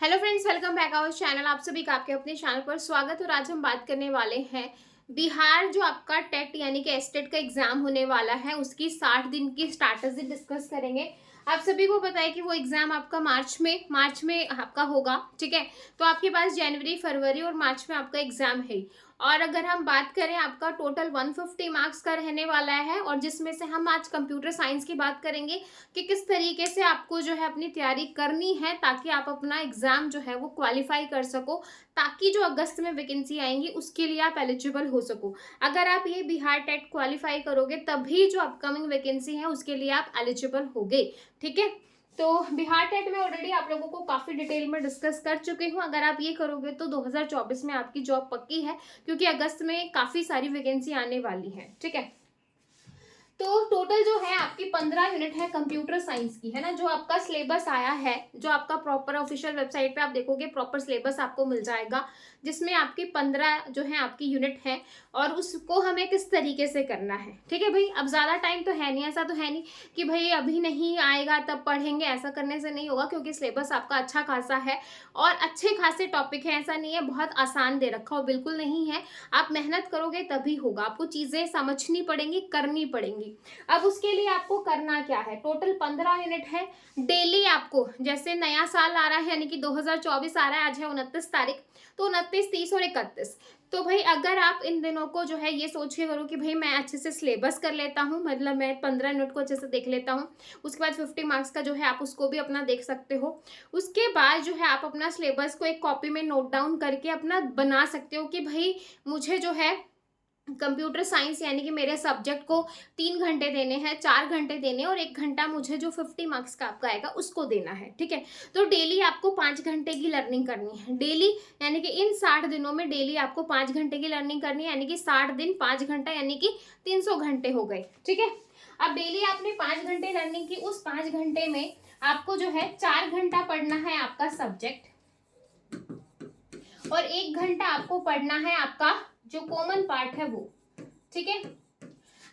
Hello friends, welcome back our channel. आप सभी का आपके अपने चैनल पर स्वागत। और आज हम बात करने वाले हैं बिहार जो आपका टेट यानी कि एस्टेट का एग्जाम होने वाला है, उसकी 60 दिन की स्ट्रैटेजी डिस्कस करेंगे। आप सभी को पता है कि वो एग्जाम आपका मार्च में आपका होगा, ठीक है। तो आपके पास जनवरी, फरवरी और मार्च में आपका एग्जाम है। और अगर हम बात करें, आपका टोटल 150 मार्क्स का रहने वाला है, और जिसमें से हम आज कंप्यूटर साइंस की बात करेंगे कि किस तरीके से आपको जो है अपनी तैयारी करनी है ताकि आप अपना एग्जाम जो है वो क्वालिफाई कर सको, ताकि जो अगस्त में वैकेंसी आएंगी उसके लिए आप एलिजिबल हो सको। अगर आप ये बिहार टेट क्वालिफाई करोगे तभी जो अपकमिंग वैकेंसी है उसके लिए आप एलिजिबल होगे, ठीक है। तो बिहार टेट में ऑलरेडी आप लोगों को काफी डिटेल में डिस्कस कर चुके हूँ। अगर आप ये करोगे तो 2024 में आपकी जॉब पक्की है, क्योंकि अगस्त में काफी सारी वैकेंसी आने वाली है, ठीक है। तो टोटल जो है आपकी 15 यूनिट है कंप्यूटर साइंस की, है ना। जो आपका सिलेबस आया है, जो आपका प्रॉपर ऑफिशियल वेबसाइट पे आप देखोगे प्रॉपर सिलेबस आपको मिल जाएगा, जिसमें आपकी 15 जो है आपकी यूनिट है, और उसको हमें किस तरीके से करना है, ठीक है भाई। अब ज़्यादा टाइम तो है नहीं, ऐसा तो है नहीं कि भाई अभी नहीं आएगा तब पढ़ेंगे, ऐसा करने से नहीं होगा, क्योंकि सिलेबस आपका अच्छा खासा है और अच्छे खासे टॉपिक है। ऐसा नहीं है बहुत आसान दे रखा हो, बिल्कुल नहीं है। आप मेहनत करोगे तभी होगा, आपको चीज़ें समझनी पड़ेंगी, करनी पड़ेंगी। अब उसके लिए आपको करना क्या है, टोटल 15 यूनिट है। डेली आपको, जैसे नया साल आ रहा है यानी कि 2024 आ रहा है, आज है 29 तारीख, तो 29, 30 और 31। तो भाई अगर आप इन दिनों को जो है ये सोच के करो कि भाई मैं अच्छे से सिलेबस कर लेता हूँ, मतलब मैं 15 यूनिट को अच्छे से देख लेता हूँ, उसके बाद 50 मार्क्स का जो है आप उसको भी अपना देख सकते हो। उसके बाद जो है आप अपना सिलेबस को एक कॉपी में नोट डाउन करके अपना बना सकते हो कि भाई मुझे जो है कंप्यूटर साइंस यानी कि मेरे सब्जेक्ट को 3 घंटे देने हैं, 4 घंटे देने, और 1 घंटा मुझे जो 50 मार्क्स का आपका आएगा उसको देना है, ठीक है। तो डेली आपको 5 घंटे की लर्निंग करनी है डेली, यानी कि इन 60 दिनों में डेली आपको 5 घंटे की लर्निंग करनी है, यानी कि 60 दिन 5 घंटा, यानी कि 300 घंटे हो गए, ठीक है। अब डेली आपने 5 घंटे लर्निंग की, उस 5 घंटे में आपको जो है 4 घंटा पढ़ना है आपका सब्जेक्ट, और 1 घंटा आपको पढ़ना है आपका जो कॉमन पार्ट है वो, ठीक है।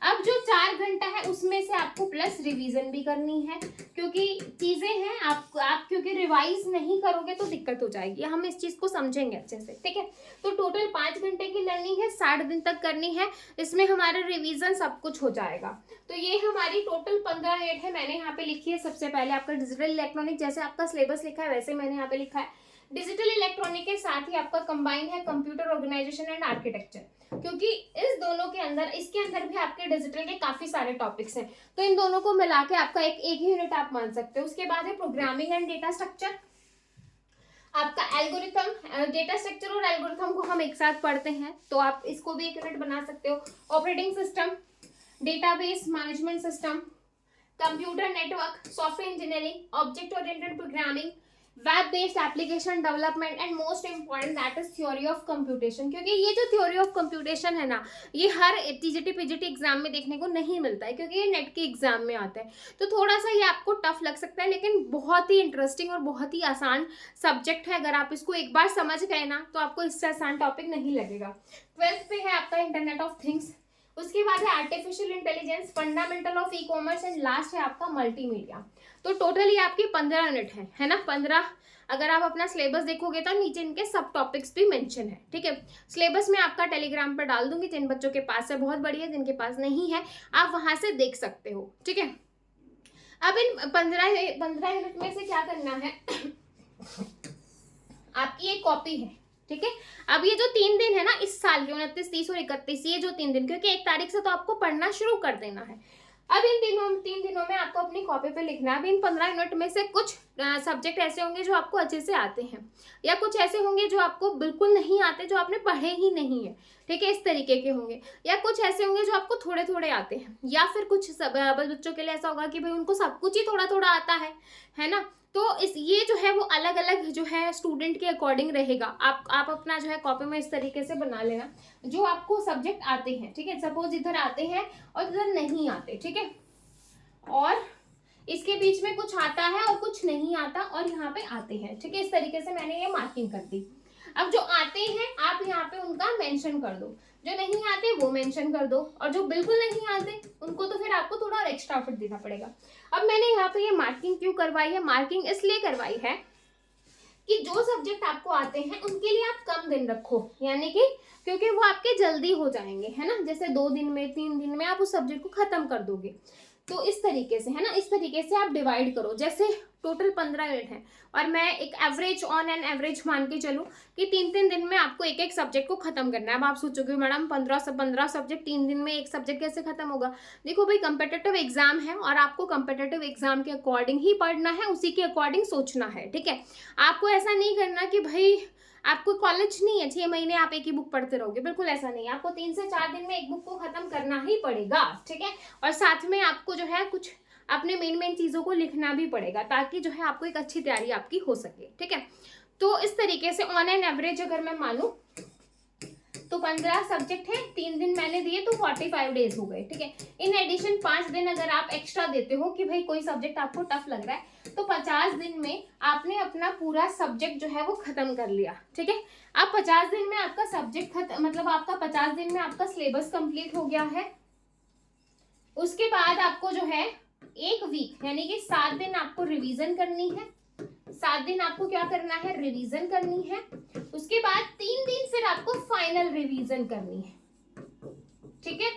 अब जो 4 घंटा है उसमें से आपको प्लस रिवीजन भी करनी है, क्योंकि चीजें हैं आप क्योंकि रिवाइज नहीं करोगे तो दिक्कत हो जाएगी। हम इस चीज को समझेंगे अच्छे से, ठीक है। तो टोटल 5 घंटे की लर्निंग है, 60 दिन तक करनी है, इसमें हमारा रिवीजन सब कुछ हो जाएगा। तो ये हमारी टोटल 15 यूनिट है। मैंने यहाँ पे लिखी है सबसे पहले आपका डिजिटल इलेक्ट्रॉनिक, जैसे आपका सिलेबस लिखा है वैसे मैंने यहाँ पे लिखा है। डिजिटल इलेक्ट्रॉनिक के साथ ही आपका कंबाइन है कंप्यूटर ऑर्गेनाइजेशन एंड आर्किटेक्चर, क्योंकि इस दोनों के अंदर, इसके अंदर भी आपके डिजिटल के काफी सारे टॉपिक्स हैं, तो इन दोनों को मिला के आपका एक ही यूनिट आप मान सकते हो। उसके बाद है प्रोग्रामिंग एंड डेटा स्ट्रक्चर, आपका एल्गोरिथम। डेटा स्ट्रक्चर और एल्गोरिथम को हम एक साथ पढ़ते हैं, तो आप इसको भी एक यूनिट बना सकते हो। Operating system, database management system, computer network, software engineering, object oriented programming, web based application development, and most important that is theory of computation. क्योंकि ये जो थ्योरी ऑफ कंप्यूटेशन है ना, ये हर टीजीटी पीजीटी एग्जाम में देखने को नहीं मिलता है, क्योंकि ये नेट के एग्जाम में आता है। तो थोड़ा सा ये आपको टफ लग सकता है, लेकिन बहुत ही इंटरेस्टिंग और बहुत ही आसान सब्जेक्ट है। अगर आप इसको एक बार समझ गए ना तो आपको इससे आसान टॉपिक नहीं लगेगा। 12th पे है आपका इंटरनेट ऑफ थिंग्स, उसके बाद है artificial intelligence, fundamental of e commerce, and last है आपका मल्टीमीडिया। तो टोटली आपकी 15 यूनिट है ना, 15। अगर आप अपना सिलेबस देखोगे तो नीचे इनके सब टॉपिक्स भी मेंशन है, ठीक है। सिलेबस में आपका टेलीग्राम पर डाल दूंगी, जिन बच्चों के पास है बहुत बढ़िया, जिनके पास नहीं है आप वहां से देख सकते हो, ठीक है। अब इन 15 यूनिट में से क्या करना है आपकी एक कॉपी है, ठीक है। अब ये जो 3 दिन है ना इस साल के 29, 30 और 31, ये जो 3 दिन, क्योंकि 1 तारीख से तो आपको पढ़ना शुरू कर देना है। अब इन 3 दिनों में आपको अपनी कॉपी पे लिखना है। अब इन 15 यूनिट में से कुछ सब्जेक्ट ऐसे होंगे जो आपको अच्छे से आते हैं, या कुछ ऐसे होंगे जो आपको बिल्कुल नहीं आते, जो आपने पढ़े ही नहीं है, ठीक है, इस तरीके के होंगे। या कुछ ऐसे होंगे जो आपको थोड़े थोड़े आते हैं, या फिर कुछ बच्चों के लिए ऐसा होगा कि भाई उनको सब कुछ ही थोड़ा थोड़ा आता है ना। तो इस ये जो है वो अलग अलग जो है स्टूडेंट के अकॉर्डिंग रहेगा। आप अपना जो है कॉपी में इस तरीके से बना लेना जो आपको सब्जेक्ट आते हैं, ठीक है। सपोज इधर आते हैं और इधर नहीं आते, ठीक है, और इसके बीच में कुछ आता है और कुछ नहीं आता, और यहाँ पे आते हैं, ठीक है। इस तरीके से मैंने ये मार्किंग कर दी। अब जो आते हैं आप यहाँ पे उनका मेंशन कर दो, जो नहीं आते वो मेंशन कर दो, और जो बिल्कुल नहीं आते उनको तो फिर आपको थोड़ा और एक्स्ट्रा एफर्ट देना पड़ेगा। अब मैंने यहाँ पे ये मार्किंग क्यों करवाई है, मार्किंग इसलिए करवाई है कि जो सब्जेक्ट आपको आते हैं उनके लिए आप कम दिन रखो, यानी कि क्योंकि वो आपके जल्दी हो जाएंगे, है ना, जैसे 2 दिन में 3 दिन में आप उस सब्जेक्ट को खत्म कर दोगे। तो इस तरीके से, है ना, इस तरीके से आप डिवाइड करो। जैसे टोटल 15 यूनिट है और मैं एक एवरेज ऑन एन एवरेज मान के चलूँ कि 3-3 दिन में आपको एक एक सब्जेक्ट को खत्म करना है। अब आप सोचोगे मैडम 15 सब्जेक्ट 3 दिन में एक सब्जेक्ट कैसे खत्म होगा? देखो भाई, कंपेटिटिव एग्जाम है और आपको कंपेटिटिव एग्जाम के अकॉर्डिंग ही पढ़ना है, उसी के अकॉर्डिंग सोचना है, ठीक है। आपको ऐसा नहीं करना कि भाई आपको कॉलेज नहीं है 6 महीने आप एक ही बुक पढ़ते रहोगे, बिल्कुल ऐसा नहीं है। आपको 3 से 4 दिन में एक बुक को खत्म करना ही पड़ेगा, ठीक है। और साथ में आपको जो है कुछ अपने मेन चीजों को लिखना भी पड़ेगा, ताकि जो है आपको एक अच्छी तैयारी आपकी हो सके, ठीक है। तो इस तरीके से ऑन एन एवरेज अगर मैं मानूं तो 15 सब्जेक्ट है, 3 दिन मैंने दिए तो 45 डेज हो गए, ठीक है। इन एडिशन 5 दिन अगर आप एक्स्ट्रा देते हो कि भाई कोई सब्जेक्ट आपको टफ लग रहा है, तो 50 दिन में आपने अपना पूरा सब्जेक्ट जो है वो खत्म कर लिया, ठीक है। अब 50 दिन में आपका सब्जेक्ट खत्म, मतलब आपका 50 दिन में आपका सिलेबस कंप्लीट हो गया है। उसके बाद आपको जो है 1 वीक यानी कि 7 दिन आपको रिवीजन करनी है। 7 दिन आपको क्या करना है? रिवीजन करनी है। उसके बाद 3 दिन फिर आपको फाइनल रिवीजन करनी है, ठीक है।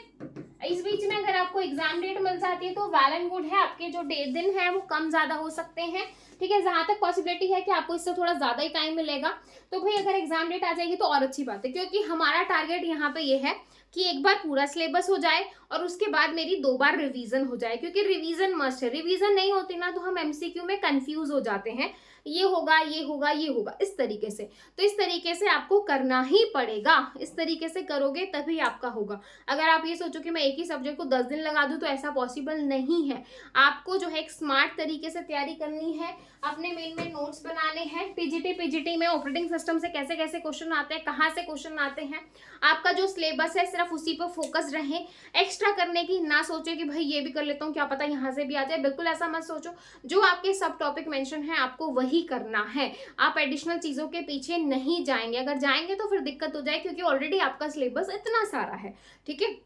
इस बीच में अगर आपको एग्जाम डेट मिल जाती है तो वेल एंड गुड है, आपके जो दिन है वो कम ज्यादा हो सकते हैं, ठीक है। जहां तक पॉसिबिलिटी है कि आपको इससे थोड़ा ज्यादा ही टाइम मिलेगा, तो भाई अगर एग्जाम डेट आ जाएगी तो और अच्छी बात है, क्योंकि हमारा टारगेट यहाँ पे ये है कि एक बार पूरा सिलेबस हो जाए और उसके बाद मेरी 2 बार रिवीजन हो जाए, क्योंकि रिवीजन मस्ट है। रिवीजन नहीं होती ना तो हम एमसीक्यू में कंफ्यूज हो जाते हैं, ये होगा ये होगा ये होगा, इस तरीके से। तो इस तरीके से आपको करना ही पड़ेगा, इस तरीके से करोगे तभी आपका होगा। अगर आप ये सोचो कि मैं एक ही सब्जेक्ट को 10 दिन लगा दूं तो ऐसा पॉसिबल नहीं है। आपको जो है एक स्मार्ट तरीके से तैयारी करनी है, अपने मेन नोट्स बनाने हैं। पीजीटी में ऑपरेटिंग सिस्टम से कैसे कैसे क्वेश्चन आते हैं, कहाँ से क्वेश्चन आते हैं, आपका जो सिलेबस है सिर्फ उसी पर फोकस रहे। एक्स्ट्रा करने की ना सोचे कि भाई ये भी कर लेता हूँ क्या पता यहाँ से भी आ जाए, बिल्कुल ऐसा मत सोचो। जो आपके सब टॉपिक मेंशन है आपको वही करना है, आप एडिशनल चीजों के पीछे नहीं जाएंगे। अगर जाएंगे तो फिर दिक्कत हो जाए, क्योंकि ऑलरेडी आपका सिलेबस इतना सारा है, ठीक है।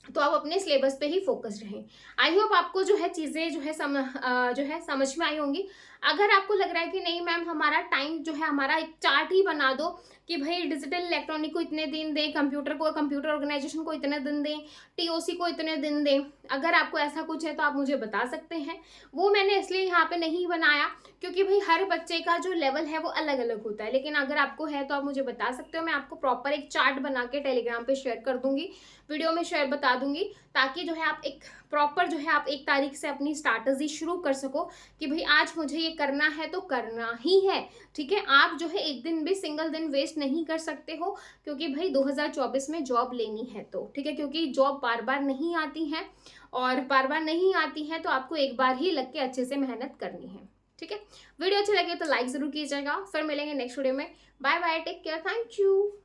तो आप अपने सिलेबस पे ही फोकस रहें। आई होप आपको जो है चीजें जो है समझ में आई होंगी। अगर आपको लग रहा है कि नहीं मैम हमारा टाइम जो है, हमारा एक चार्ट ही बना दो कि भाई डिजिटल इलेक्ट्रॉनिक को इतने दिन दें, कंप्यूटर ऑर्गेनाइजेशन को इतने दिन दें, टीओसी को इतने दिन दें, अगर आपको ऐसा कुछ है तो आप मुझे बता सकते हैं। वो मैंने इसलिए यहाँ पे नहीं बनाया क्योंकि भाई हर बच्चे का जो लेवल है वो अलग अलग होता है, लेकिन अगर आपको है तो आप मुझे बता सकते हो। मैं आपको प्रॉपर एक चार्ट बना के टेलीग्राम पे शेयर कर दूंगी, वीडियो में शेयर बता दूंगी, ताकि जो है आप एक प्रॉपर जो है आप 1 तारीख से अपनी स्ट्रैटेजी शुरू कर सको कि भाई आज मुझे ये करना है तो करना ही है, ठीक है। आप जो है एक दिन भी सिंगल दिन वेस्ट नहीं कर सकते हो, क्योंकि भाई 2024 में जॉब लेनी है तो, ठीक है। क्योंकि जॉब बार बार नहीं आती है, और बार बार नहीं आती है तो आपको एक बार ही लग के अच्छे से मेहनत करनी है, ठीक है। वीडियो अच्छी लगे तो लाइक जरूर कीजिएगा। फिर मिलेंगे नेक्स्ट वीडियो में। Bye bye, take care, thank you.